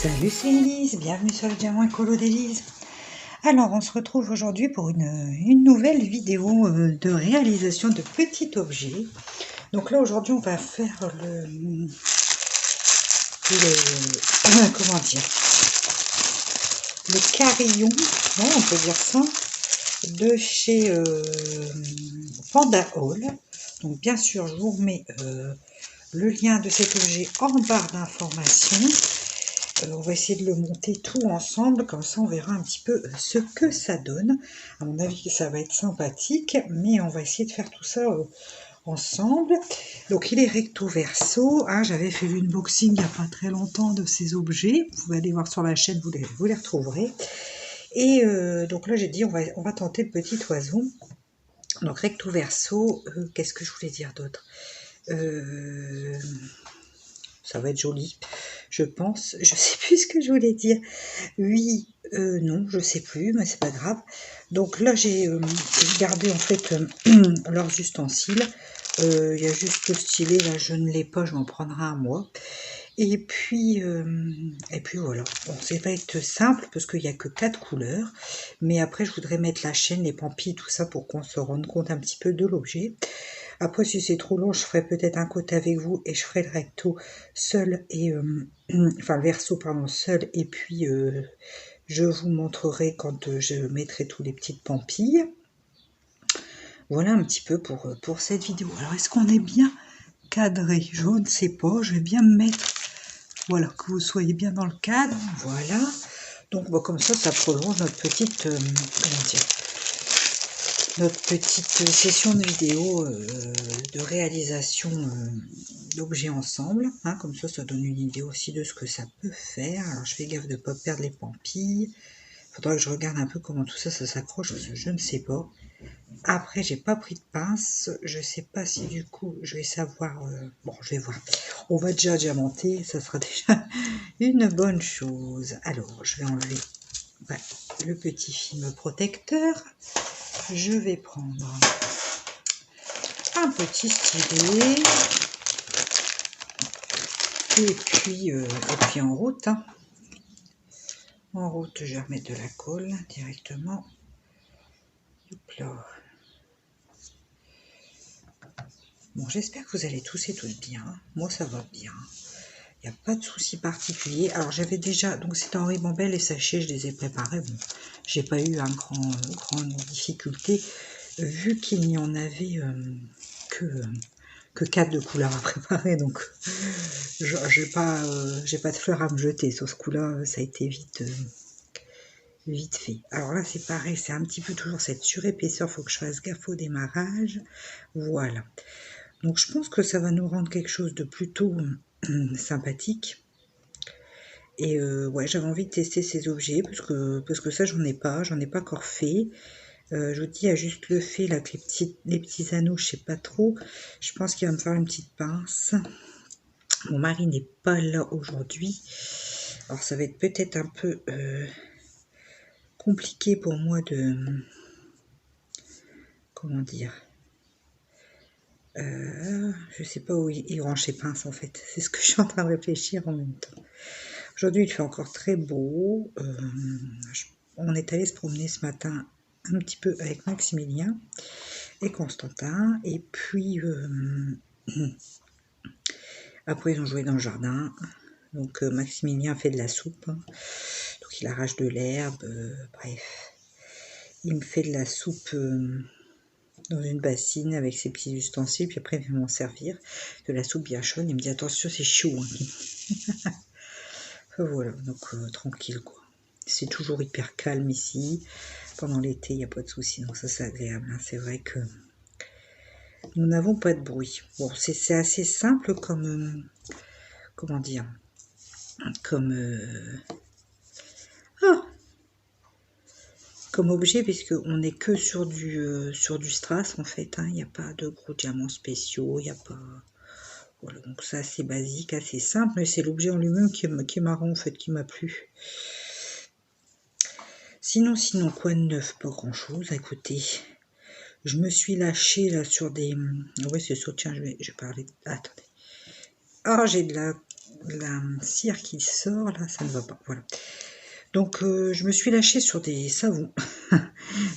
Salut, c'est Elise, bienvenue sur le Diamant Écolo d'Elise. Alors, on se retrouve aujourd'hui pour une nouvelle vidéo de réalisation de petits objets. Donc là, aujourd'hui, on va faire comment dire, le carillon, ouais, on peut dire ça, de chez Panda Hall. Donc, bien sûr, je vous remets le lien de cet objet en barre d'informations. On va essayer de le monter tout ensemble, comme ça on verra un petit peu ce que ça donne. À mon avis, ça va être sympathique, mais on va essayer de faire tout ça ensemble. Donc il est recto verso, hein, j'avais fait l'unboxing il n'y a pas très longtemps de ces objets. Vous pouvez aller voir sur la chaîne, vous les retrouverez. Et donc là j'ai dit on va tenter le petit oiseau. Donc recto verso, qu'est-ce que je voulais dire d'autre? Ça va être joli, je pense. Je sais plus ce que je voulais dire. Oui, non, je sais plus, mais c'est pas grave. Donc là, j'ai gardé en fait leurs ustensiles. Il y a juste le stylet, là, je ne l'ai pas, je m'en prendrai un moi. Et puis voilà. Bon, ça va être simple parce qu'il n'y a que 4 couleurs. Mais après, je voudrais mettre la chaîne, les pampilles, tout ça pour qu'on se rende compte un petit peu de l'objet. Après, si c'est trop long, je ferai peut-être un côté avec vous et je ferai le recto seul et enfin le verso pardon seul et puis je vous montrerai quand je mettrai tous les petites pampilles. Voilà un petit peu pour cette vidéo. Alors, est-ce qu'on est bien cadré? Je ne sais pas. Je vais bien me mettre, voilà, que vous soyez bien dans le cadre. Voilà. Donc, bon, comme ça prolonge notre petite, comment dire, notre petite session de vidéo de réalisation d'objets ensemble. Hein, comme ça donne une idée aussi de ce que ça peut faire. Alors, je fais gaffe de ne pas perdre les pampilles. Il faudra que je regarde un peu comment tout ça s'accroche, parce que je ne sais pas. Après, j'ai pas pris de pince. Je sais pas si du coup, je vais savoir... bon, je vais voir. On va déjà diamanter, ça sera déjà une bonne chose. Alors, je vais enlever le petit film protecteur. Je vais prendre un petit stylet. Et puis en route. Hein. En route, je vais remettre de la colle directement. Hop là. Bon, j'espère que vous allez tous et toutes bien. Moi, ça va bien. Il n'y a pas de souci particulier. Alors, j'avais déjà... Donc, c'était en ribambelle, les sachets, je les ai préparés. Bon, j'ai pas eu un grande difficulté, vu qu'il n'y en avait que 4 de couleurs à préparer. Donc, j'ai pas de fleurs à me jeter. Sur ce coup-là, ça a été vite fait. Alors là, c'est pareil. C'est un petit peu toujours cette surépaisseur. Il faut que je fasse gaffe au démarrage. Voilà. Donc je pense que ça va nous rendre quelque chose de plutôt sympathique. Et ouais, j'avais envie de tester ces objets parce que ça j'en ai pas encore fait. Je vous dis, il y a juste le fait là avec les petits anneaux, je sais pas trop. Je pense qu'il va me faire une petite pince. Mon mari n'est pas là aujourd'hui. Alors ça va être peut-être un peu compliqué pour moi de... Comment dire, je sais pas où il range ses pinces en fait. C'est ce que je suis en train de réfléchir en même temps. Aujourd'hui, il fait encore très beau. On est allé se promener ce matin un petit peu avec Maximilien et Constantin. Et puis, après, ils ont joué dans le jardin. Donc, Maximilien fait de la soupe. Hein. Donc, il arrache de l'herbe. Bref. Il me fait de la soupe dans une bassine avec ses petits ustensiles. Puis après, il vient m'en servir. De la soupe bien chaude. Il me dit, attention, c'est chaud. Hein. Voilà, donc tranquille quoi. C'est toujours hyper calme ici. Pendant l'été, il n'y a pas de souci, donc ça c'est agréable. Hein. C'est vrai que nous n'avons pas de bruit. Bon, c'est assez simple comme... comment dire, comme... comme objet, puisqu'on n'est que sur du strass en fait. Hein. Il n'y a pas de gros diamants spéciaux, il n'y a pas... Voilà, donc c'est assez basique, assez simple, mais c'est l'objet en lui-même qui est marrant en fait, qui m'a plu. Sinon, quoi de neuf? Pas grand-chose. Écoutez, je me suis lâchée là sur des... Oui, c'est ça, tiens, je vais parler... Attendez. Ah, j'ai de la la cire qui sort, là, ça ne va pas, voilà. Donc, je me suis lâchée sur des savons.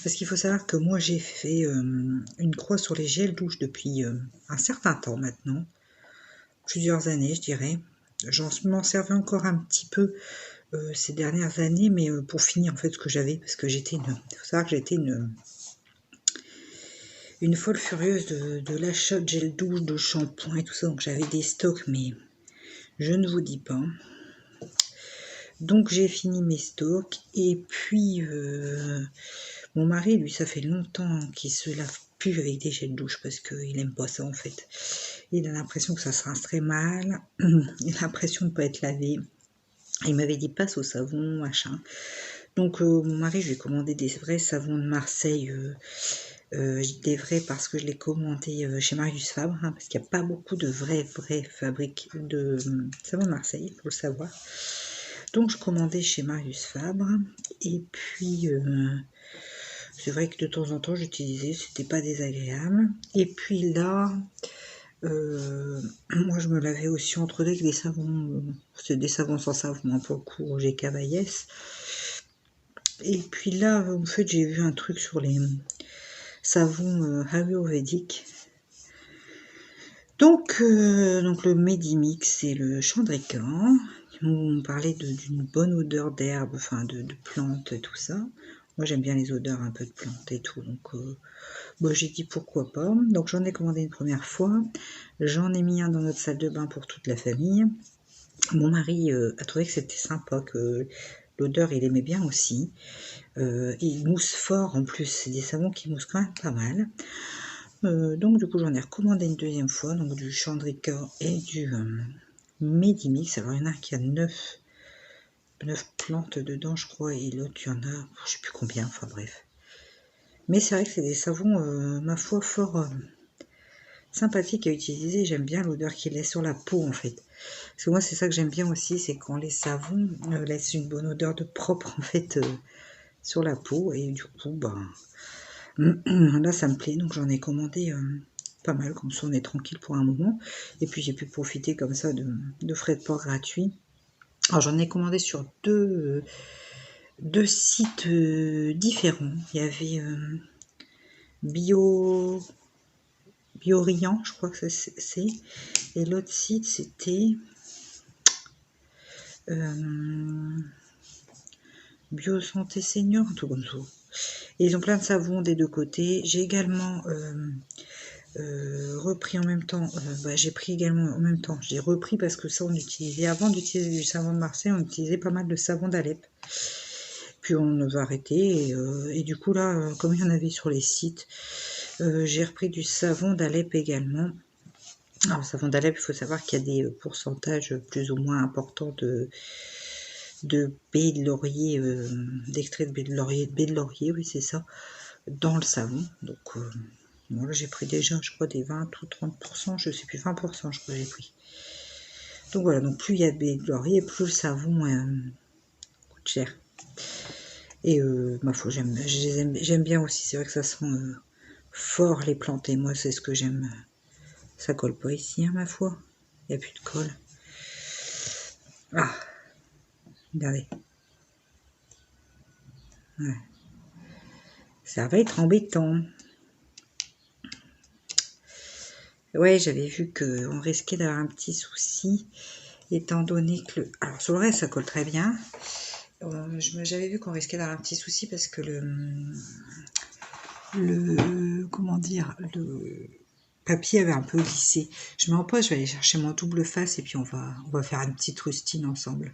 Parce qu'il faut savoir que moi, j'ai fait une croix sur les gels douche depuis un certain temps maintenant. Plusieurs années, je dirais. M'en servais encore un petit peu ces dernières années, mais pour finir, en fait, ce que j'avais, parce que il faut savoir que j'étais une folle furieuse de l'achat de gel douche, de shampoing et tout ça. Donc, j'avais des stocks, mais je ne vous dis pas. Donc j'ai fini mes stocks et puis mon mari, lui, ça fait longtemps qu'il se lave plus avec des gels douche parce qu'il aime pas ça en fait. Il a l'impression que ça se rince très mal, il a l'impression de ne pas être lavé. Il m'avait dit passe au savon, machin. Donc mon mari, je lui ai commandé des vrais savons de Marseille. Des vrais parce que je l'ai commandé chez Marius Fabre, hein, parce qu'il n'y a pas beaucoup de vraies fabriques de savon de Marseille, il faut le savoir. Donc je commandais chez Marius Fabre et puis c'est vrai que de temps en temps j'utilisais, c'était pas désagréable. Et puis là, moi je me lavais aussi entre deux avec des savons, c'est des savons sans savon, hein, pour le coup Roger Cavaillès. Et puis là, en fait j'ai vu un truc sur les savons ayurvédiques. Donc le Medimix et le Chandrika, on parlait d'une bonne odeur d'herbe, enfin de plantes et tout ça. Moi j'aime bien les odeurs un peu de plantes et tout, donc j'ai dit pourquoi pas. Donc j'en ai commandé une première fois, j'en ai mis un dans notre salle de bain pour toute la famille. Mon mari a trouvé que c'était sympa, que l'odeur il aimait bien aussi. Il mousse fort en plus, c'est des savons qui moussent quand même pas mal. Donc du coup j'en ai recommandé une deuxième fois, donc du Chandrika et du Medimix. Alors il y en a un qui a 9 plantes dedans je crois, et l'autre il y en a, je sais plus combien, enfin bref. Mais c'est vrai que c'est des savons, ma foi, fort sympathiques à utiliser. J'aime bien l'odeur qu'il laisse sur la peau en fait. Parce que moi c'est ça que j'aime bien aussi, c'est quand les savons laissent une bonne odeur de propre en fait sur la peau. Et du coup, là ça me plaît, donc j'en ai commandé pas mal, comme ça on est tranquille pour un moment. Et puis j'ai pu profiter comme ça de frais de port gratuits. Alors j'en ai commandé sur deux sites différents. Il y avait Biorian, je crois que c'est. Et l'autre site c'était Biosanté Senior, un truc comme ça. Et ils ont plein de savons des deux côtés. J'ai également repris en même temps, j'ai pris également en même temps, j'ai repris parce que ça on utilisait, avant d'utiliser du savon de Marseille, on utilisait pas mal de savon d'Alep, puis on va arrêter, et du coup là, comme il y en avait sur les sites, j'ai repris du savon d'Alep également. Alors le savon d'Alep, il faut savoir qu'il y a des pourcentages plus ou moins importants de baies de laurier, d'extrait de baie de laurier, oui c'est ça, dans le savon, donc bon, là j'ai pris déjà, je crois, des 20 ou 30%, je sais plus, 20% je crois que j'ai pris. Donc voilà, donc plus il y a de baies de laurier, plus le savon coûte cher. Et ma foi, j'aime bien aussi, c'est vrai que ça sent fort les plantes, et moi c'est ce que j'aime. Ça colle pas ici, hein, ma foi, il n'y a plus de colle. Ah, regardez. Ouais. Ça va être embêtant. Ouais, j'avais vu qu'on risquait d'avoir un petit souci, étant donné que alors sur le reste ça colle très bien. J'avais vu qu'on risquait d'avoir un petit souci parce que comment dire, le papier avait un peu glissé. Je m'en pose, je vais aller chercher mon double face et puis on va faire une petite rustine ensemble.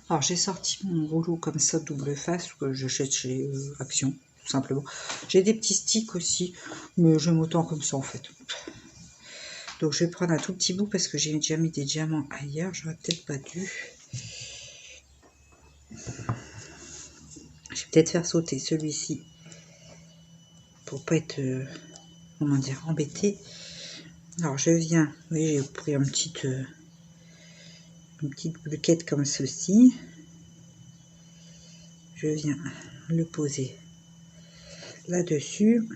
Alors j'ai sorti mon rouleau comme ça double face que je jette chez Action, tout simplement. J'ai des petits sticks aussi, mais j'aime autant comme ça en fait. Donc je vais prendre un tout petit bout parce que j'ai déjà mis des diamants ailleurs, j'aurais peut-être pas dû. Je vais peut-être faire sauter celui-ci pour pas être comment dire, embêté. Alors je viens, oui, j'ai pris une petite buquette comme ceci. Je viens le poser là-dessus.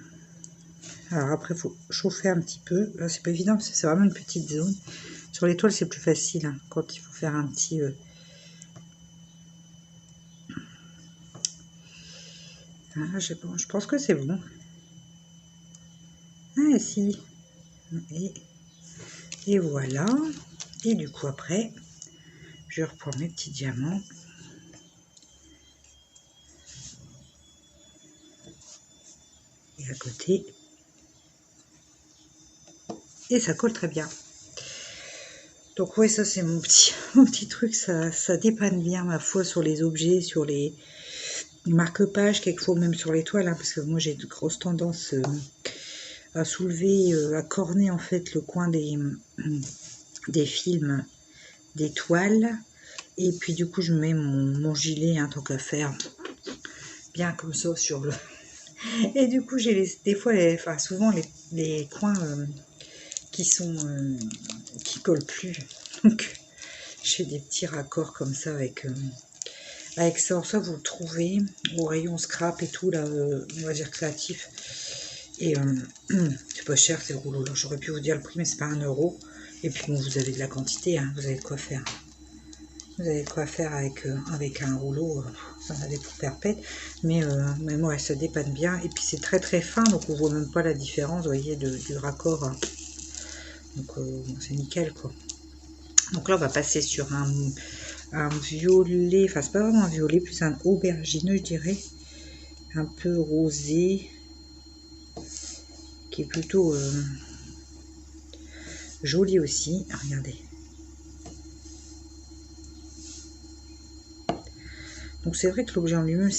Alors après, il faut chauffer un petit peu. Là, c'est pas évident parce que c'est vraiment une petite zone. Sur les toiles, c'est plus facile hein, quand il faut faire un petit... Ah, je pense que c'est bon. Ah, si. Et voilà. Et du coup, après, je reprends mes petits diamants. Et à côté. Et ça colle très bien. Donc ouais, ça c'est mon petit truc, ça dépanne bien ma foi sur les objets, sur les marque-pages, quelquefois même sur les toiles, hein, parce que moi j'ai de grosses tendances à soulever, à corner en fait le coin des films, des toiles, et puis du coup je mets mon gilet, hein, tant qu'à faire, bien comme ça sur le... Et du coup j'ai des fois, enfin souvent les coins qui sont... qui collent plus, donc je fais des petits raccords comme ça avec ça. Ça vous le trouvez au rayon scrap et tout là, on va dire créatif. Et c'est pas cher ces rouleaux là, j'aurais pu vous dire le prix mais c'est pas 1 euro. Et puis bon, vous avez de la quantité, hein, vous avez de quoi faire. Vous avez de quoi faire avec un rouleau, ça en avez pour perpète. Mais ouais, ça dépanne bien. Et puis c'est très très fin, donc on voit même pas la différence, vous voyez, du raccord. Hein. Donc c'est nickel quoi. Donc là on va passer sur un violet, enfin c'est pas vraiment un violet, plus un aubergineux je dirais, un peu rosé, qui est plutôt joli aussi. Ah, regardez. Donc c'est vrai que l'objet en lui-même,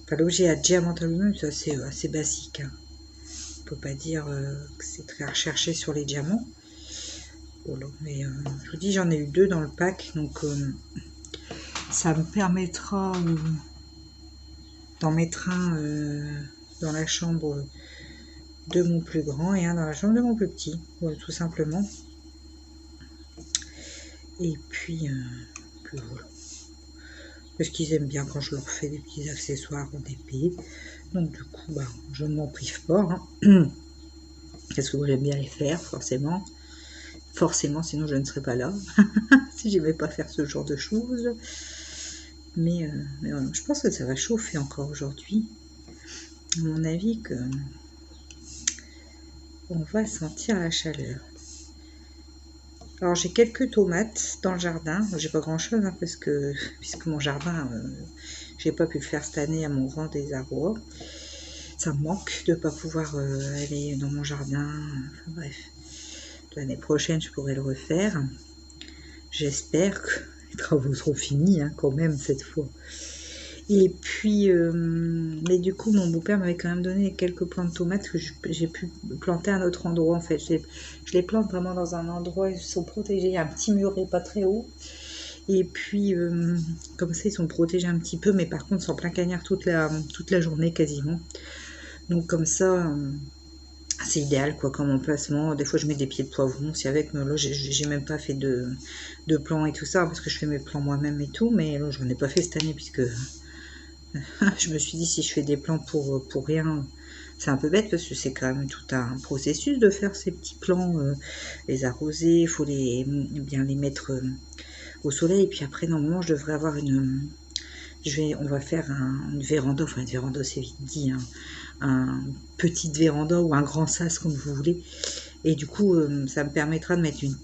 enfin, l'objet à diamant en lui-même, c'est assez basique. Hein. On peut pas dire que c'est très recherché sur les diamants. Voilà. Mais je vous dis, j'en ai eu 2 dans le pack, donc ça me permettra d'en mettre un dans la chambre de mon plus grand et un dans la chambre de mon plus petit, voilà, tout simplement. Et puis voilà. Parce qu'ils aiment bien quand je leur fais des petits accessoires en épée. Donc du coup, bah, je ne m'en prive pas. Hein. Parce que moi j'aime bien les faire, forcément. Forcément, sinon je ne serais pas là. Si j'aimais pas faire ce genre de choses. Mais voilà, je pense que ça va chauffer encore aujourd'hui. À mon avis que on va sentir la chaleur. Alors j'ai quelques tomates dans le jardin, j'ai pas grand chose hein, parce que puisque mon jardin j'ai pas pu le faire cette année à mon grand désarroi. Ça me manque de pas pouvoir aller dans mon jardin, enfin bref. L'année prochaine je pourrai le refaire. J'espère que les travaux seront finis hein, quand même cette fois. Et puis, mais du coup, mon beau-père m'avait quand même donné quelques plants de tomates que j'ai pu planter à un autre endroit en fait. Je les plante vraiment dans un endroit, ils sont protégés. Il y a un petit muret pas très haut. Et puis, comme ça, ils sont protégés un petit peu, mais par contre, c'est en plein cagnard toute la journée quasiment. Donc comme ça, c'est idéal quoi comme emplacement. Des fois, je mets des pieds de poivron aussi avec, mais là, j'ai même pas fait de plans et tout ça, parce que je fais mes plans moi-même et tout, mais là, j'en ai pas fait cette année, puisque... je me suis dit si je fais des plans pour rien, c'est un peu bête parce que c'est quand même tout un processus de faire ces petits plans, les arroser, il faut bien les mettre au soleil. Et puis après normalement je devrais avoir on va faire une véranda, enfin une véranda c'est vite dit, hein, un petite véranda ou un grand sas comme vous voulez. Et du coup ça me permettra de mettre une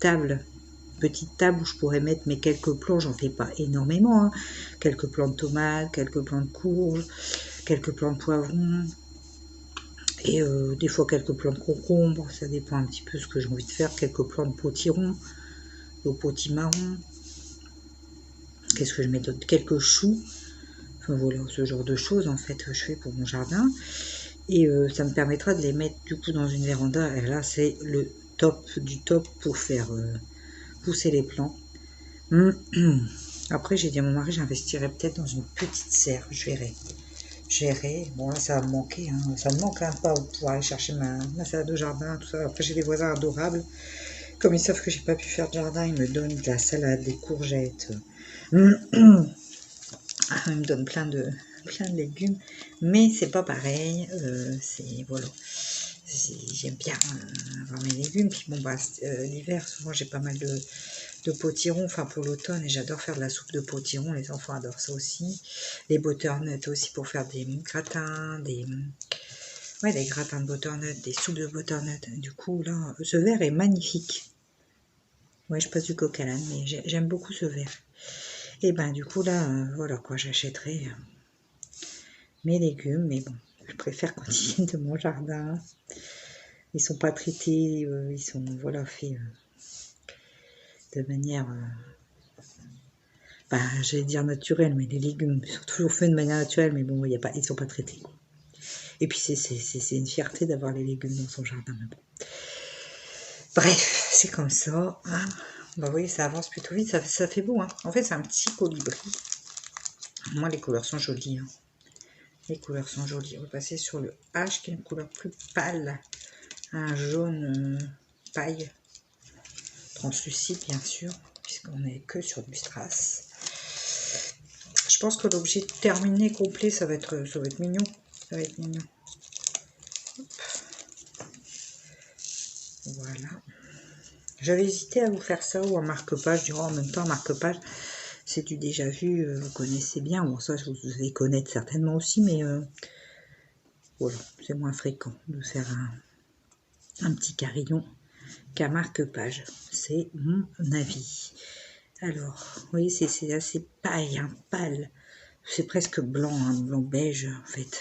petite table où je pourrais mettre mes quelques plants, j'en fais pas énormément, hein. Quelques plants de tomates, quelques plants de courges, quelques plants de poivrons, et des fois quelques plants de concombre, ça dépend un petit peu ce que j'ai envie de faire, quelques plants de potiron, de potimarron, qu'est-ce que je mets d'autre, quelques choux, enfin voilà, ce genre de choses en fait je fais pour mon jardin, et ça me permettra de les mettre du coup dans une véranda, et là c'est le top du top pour faire... pousser les plants. Après j'ai dit à mon mari j'investirais peut-être dans une petite serre, je verrai. Bon là ça va me manquer, hein. Ça me manque hein, pas pour aller chercher ma salade de jardin, tout ça. Après j'ai des voisins adorables, comme ils savent que j'ai pas pu faire de jardin, ils me donnent de la salade, des courgettes. Ils me donnent plein de plein de légumes, mais c'est pas pareil. C'est voilà, j'aime bien avoir mes légumes. Puis bon, bah, l'hiver, souvent j'ai pas mal de potiron, enfin pour l'automne, et j'adore faire de la soupe de potiron. Les enfants adorent ça aussi. Les butternuts aussi pour faire des gratins, des gratins de butternut, des soupes de butternut. Du coup, là, ce verre est magnifique. Ouais, je passe du coq à l'âne, mais j'aime beaucoup ce verre. Et ben, du coup, là, voilà quoi, j'achèterai mes légumes, mais bon, je préfère quand ils viennent de mon jardin. Ils sont pas traités, ils sont, voilà, faits de manière, j'allais dire naturelle, mais les légumes sont toujours faits de manière naturelle, mais bon, ils sont pas traités. Et puis, c'est une fierté d'avoir les légumes dans son jardin, mais bon. Bref, c'est comme ça. Hein. Bah oui, ça avance plutôt vite, ça fait beau. Hein. En fait, c'est un petit colibri. Moi, les couleurs sont jolies. Hein. Les couleurs sont jolies. On va passer sur le H, qui est une couleur plus pâle. Un jaune paille. Translucide, bien sûr, puisqu'on n'est que sur du strass. Je pense que l'objet terminé, complet, ça va être mignon. Ça va être mignon. Hop. Voilà. J'avais hésité à vous faire ça ou en marque-page. Du coup, en même temps, marque-page, c'est du déjà vu, vous connaissez bien. Bon, ça, vous allez connaître certainement aussi, mais voilà, c'est moins fréquent de faire un petit carillon qu'un marque-page. C'est mon avis. Alors, vous voyez, c'est assez paille, hein, pâle. C'est presque blanc, hein, blanc beige, en fait.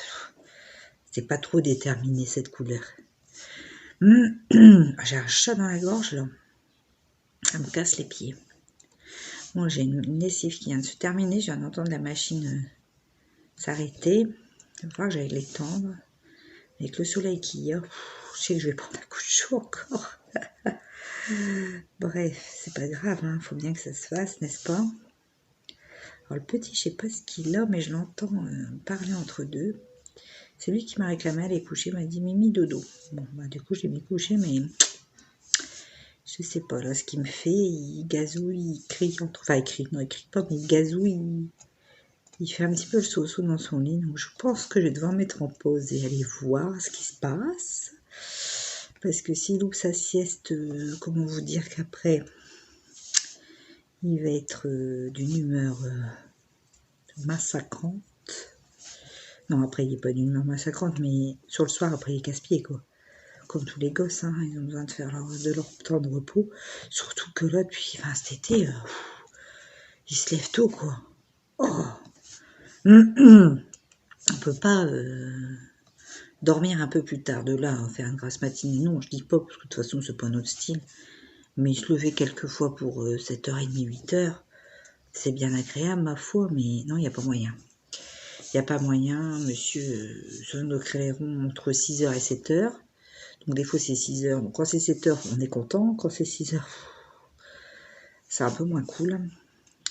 C'est pas trop déterminé, cette couleur. J'ai un chat dans la gorge, là. Ça me casse les pieds. Bon, j'ai une lessive qui vient de se terminer. Je viens d'entendre la machine s'arrêter. Il va falloir que j'aille l'étendre. Avec le soleil qu'il y a, je sais que je vais prendre un coup de chaud encore. Bref, c'est pas grave, hein. Faut bien que ça se fasse, n'est-ce pas? Alors le petit, je sais pas ce qu'il a, mais je l'entends parler entre deux. C'est lui qui m'a réclamé à aller coucher, m'a dit Mimi dodo. Bon, bah du coup je l'ai mis coucher, mais je sais pas là ce qu'il me fait. Il gazouille, il crie, enfin il crie, non il crie pas, mais il gazouille. Il fait un petit peu le soso dans son lit, donc je pense que je vais devoir mettre en pause et aller voir ce qui se passe. Parce que s'il loupe sa sieste, comment vous dire qu'après, il va être d'une humeur massacrante. Non, après, il n'est pas d'une humeur massacrante, mais sur le soir, après, il est casse-pied, quoi. Comme tous les gosses, hein, ils ont besoin de faire leur temps de repos. Surtout que là, depuis cet été, il se lève tôt, quoi. Oh on peut pas dormir un peu plus tard. De là, faire une grasse matinée, non, je dis pas, parce que de toute façon, c'est pas notre style. Mais se lever quelquefois pour 7h30, 8h, c'est bien agréable, ma foi, mais non, il n'y a pas moyen. Il n'y a pas moyen, monsieur, sur nos créerons entre 6h et 7h. Donc des fois c'est 6h. Donc quand c'est 7h, on est content. Quand c'est 6h, c'est un peu moins cool.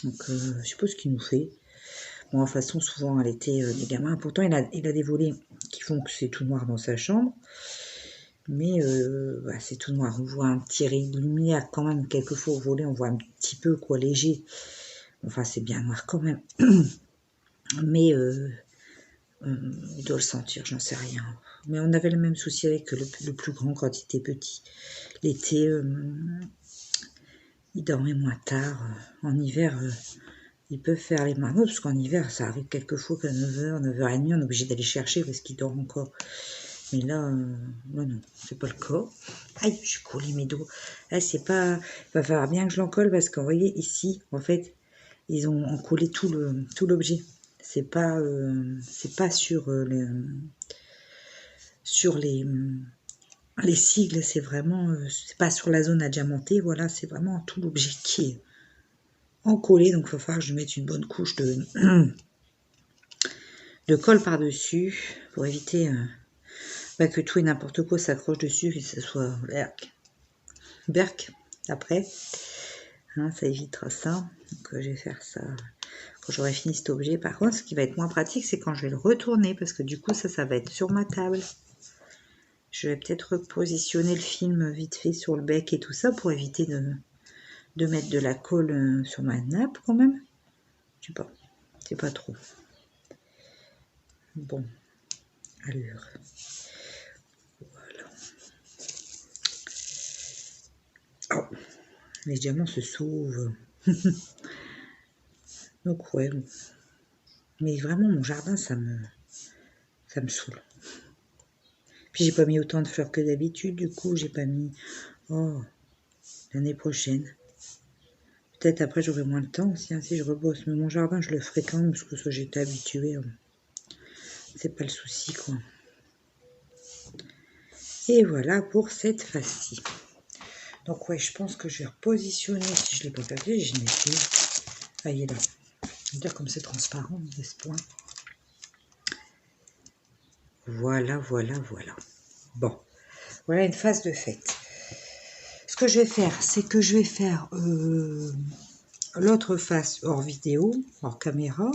Donc je sais pas ce qu'il nous fait. Bon, de toute façon, souvent à l'été, les gamins, pourtant il a des volets qui font que c'est tout noir dans sa chambre. Mais c'est tout noir. On voit un petit rayon de lumière quand même. Quelquefois au volet, on voit un petit peu quoi léger. Enfin, c'est bien noir quand même. Mais il doit le sentir, j'en sais rien. Mais on avait le même souci avec le plus grand quand il était petit. L'été, il dormait moins tard. En hiver, ils peuvent faire les marmots, parce qu'en hiver, ça arrive quelquefois qu'à 9h, 9h30, on est obligé d'aller chercher parce qu'il dort encore. Mais là, non, c'est pas le cas. Aïe, je suis collée mes dos. Là, c'est pas... Il va falloir bien que je l'encolle, parce que vous voyez, ici, en fait, ils ont encollé tout l'objet. C'est pas sur les sigles, c'est vraiment, c'est pas sur la zone à diamanter, voilà, c'est vraiment tout l'objet qui est encollé, donc il va falloir que je mette une bonne couche de colle par-dessus, pour éviter que tout et n'importe quoi s'accroche dessus, et que ce soit berk, après, hein, ça évitera ça, donc je vais faire ça quand j'aurai fini cet objet. Par contre, ce qui va être moins pratique, c'est quand je vais le retourner, parce que du coup, ça va être sur ma table. Je vais peut-être repositionner le film vite fait sur le bec et tout ça pour éviter de mettre de la colle sur ma nappe quand même. Je sais pas trop. Bon, allure. Voilà. Oh, les diamants se sauvent. Donc ouais, mais vraiment mon jardin ça me saoule. Puis j'ai pas mis autant de fleurs que d'habitude, du coup j'ai pas mis. Oh, l'année prochaine. Peut-être après j'aurai moins de temps aussi, hein, si je rebosse. Mais mon jardin je le ferai quand même parce que ça j'étais habituée. Hein. C'est pas le souci quoi. Et voilà pour cette face-ci. Donc ouais, je pense que je vais repositionner si je l'ai pas fait, je n'ai plus. Ah, il est là. Je veux dire comme c'est transparent, à ce point. Voilà, voilà, voilà. Bon, voilà une phase de fête. Ce que je vais faire, c'est que je vais faire l'autre face hors vidéo, hors caméra.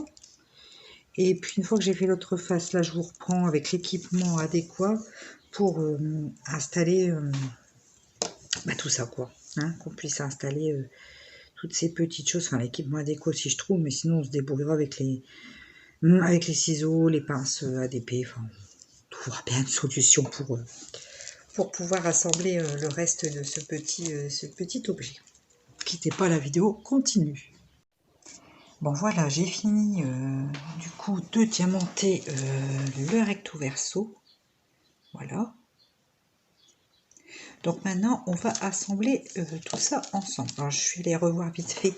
Et puis une fois que j'ai fait l'autre face, là je vous reprends avec l'équipement adéquat pour installer tout ça quoi. Hein, qu'on puisse installer toutes ces petites choses, enfin l'équipement adéquat si je trouve, mais sinon on se débrouillera avec les ciseaux, les pinces ADP, enfin on trouvera bien une solution pour pouvoir assembler le reste de ce petit objet. Quittez pas la vidéo, continue. Bon voilà, j'ai fini du coup de diamanter le recto verso. Voilà. Donc maintenant, on va assembler tout ça ensemble. Alors je vais les revoir vite fait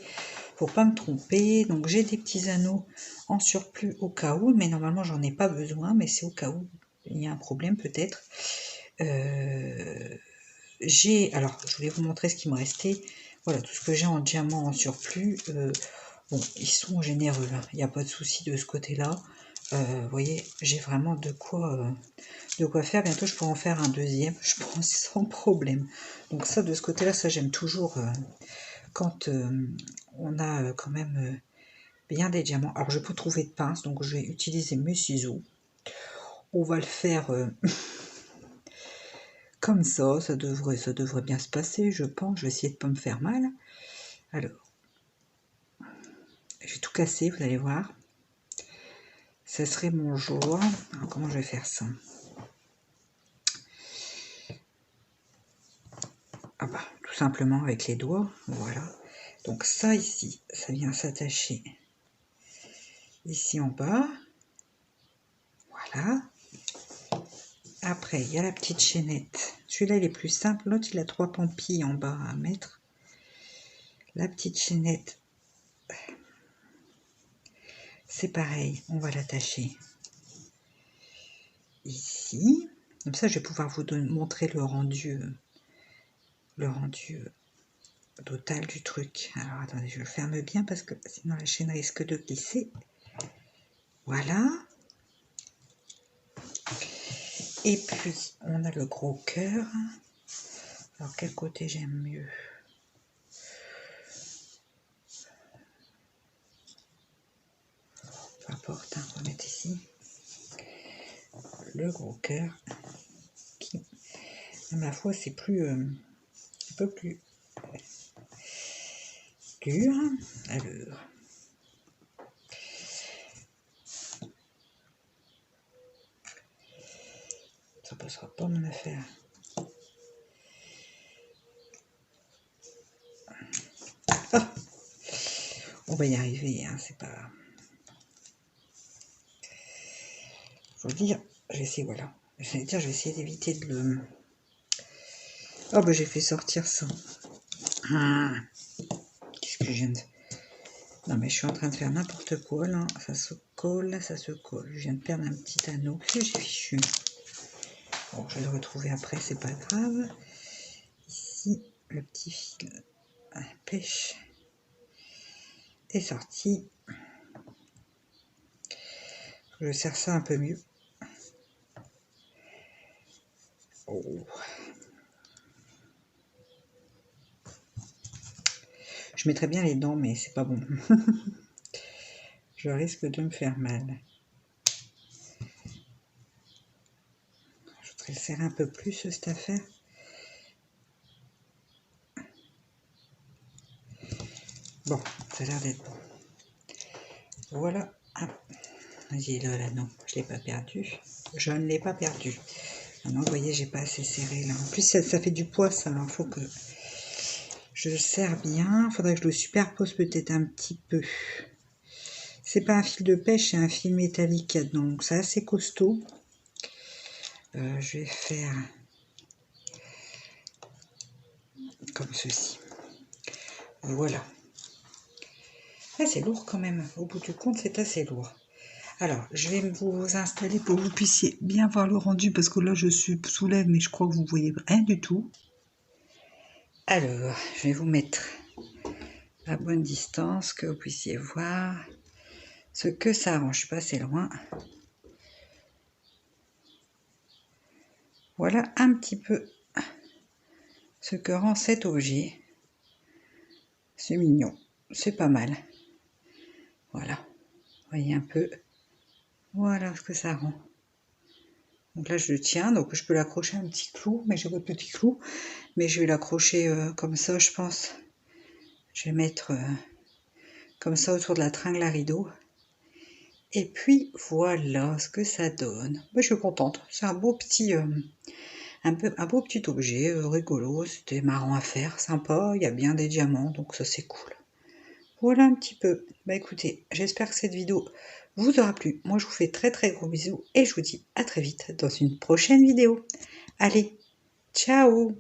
pour pas me tromper. Donc j'ai des petits anneaux en surplus au cas où, mais normalement j'en ai pas besoin, mais c'est au cas où il y a un problème peut-être. Alors je voulais vous montrer ce qui me restait. Voilà, tout ce que j'ai en diamant en surplus. Bon, ils sont généreux, hein. Il n'y a pas de souci de ce côté-là. Vous voyez, j'ai vraiment de quoi faire. Bientôt, je pourrai en faire un deuxième, je pense, sans problème. Donc ça, de ce côté-là, ça, j'aime toujours quand on a quand même bien des diamants. Alors, je peux trouver de pince, donc je vais utiliser mes ciseaux. On va le faire comme ça devrait bien se passer, je pense. Je vais essayer de ne pas me faire mal. Alors, je vais tout casser, vous allez voir. Ça serait mon jour. Alors, comment je vais faire ça? Ah bah, tout simplement avec les doigts, voilà. Donc ça ici, ça vient s'attacher ici en bas, voilà. Après, il y a la petite chaînette. Celui-là, il est plus simple. L'autre, il a 3 pampilles en bas à mettre. La petite chaînette, c'est pareil, on va l'attacher ici. Comme ça, je vais pouvoir vous montrer le rendu total du truc. Alors, attendez, je le ferme bien parce que sinon la chaîne risque de glisser. Voilà. Et puis, on a le gros cœur. Alors, quel côté j'aime mieux? Peu importe, hein, on va mettre ici. Le gros cœur. Qui, à ma foi, c'est plus... un peu plus dur. Alors... Ça passera pas mon affaire. Ah, on va y arriver, hein, c'est pas... Faut dire, je vais essayer, voilà. Je vais essayer d'éviter de le... Oh, bah j'ai fait sortir ça. Qu'est-ce que je viens de... Non, mais je suis en train de faire n'importe quoi, là. Ça se colle, ça se colle. Je viens de perdre un petit anneau. Qu'est-ce que j'ai fichu? Bon, je vais le retrouver après, c'est pas grave. Ici, le petit fil à pêche est sorti. Je serre ça un peu mieux. Oh. Je mettrais bien les dents, mais c'est pas bon. Je risque de me faire mal. Je voudrais le serrer un peu plus, cette affaire. Bon, ça a l'air d'être bon. Voilà. Dis-le là, non, je ne l'ai pas perdu. Je ne l'ai pas perdu. Non, vous voyez, j'ai pas assez serré là. En plus, ça fait du poids, ça. Alors, il faut que je le serre bien. Il faudrait que je le superpose peut-être un petit peu. C'est pas un fil de pêche, c'est un fil métallique. Donc, c'est assez costaud. Je vais faire comme ceci. Voilà. Ah, c'est lourd quand même. Au bout du compte, c'est assez lourd. Alors, je vais vous installer pour que vous puissiez bien voir le rendu, parce que là, je soulève, mais je crois que vous ne voyez rien du tout. Alors, je vais vous mettre à bonne distance, que vous puissiez voir ce que ça rend. Je suis pas assez loin. Voilà un petit peu ce que rend cet objet. C'est mignon, c'est pas mal. Voilà, vous voyez un peu. Voilà ce que ça rend. Donc là, je le tiens, donc je peux l'accrocher un petit clou, mais j'ai votre petit clou. Mais je vais l'accrocher comme ça, je pense. Je vais mettre comme ça autour de la tringle à rideau. Et puis, voilà ce que ça donne. Moi, je suis contente. C'est un beau petit... un beau petit objet, rigolo, c'était marrant à faire, sympa, il y a bien des diamants, donc ça c'est cool. Voilà un petit peu. Bah écoutez, j'espère que cette vidéo vous aura plu. Moi je vous fais très très gros bisous et je vous dis à très vite dans une prochaine vidéo. Allez, ciao!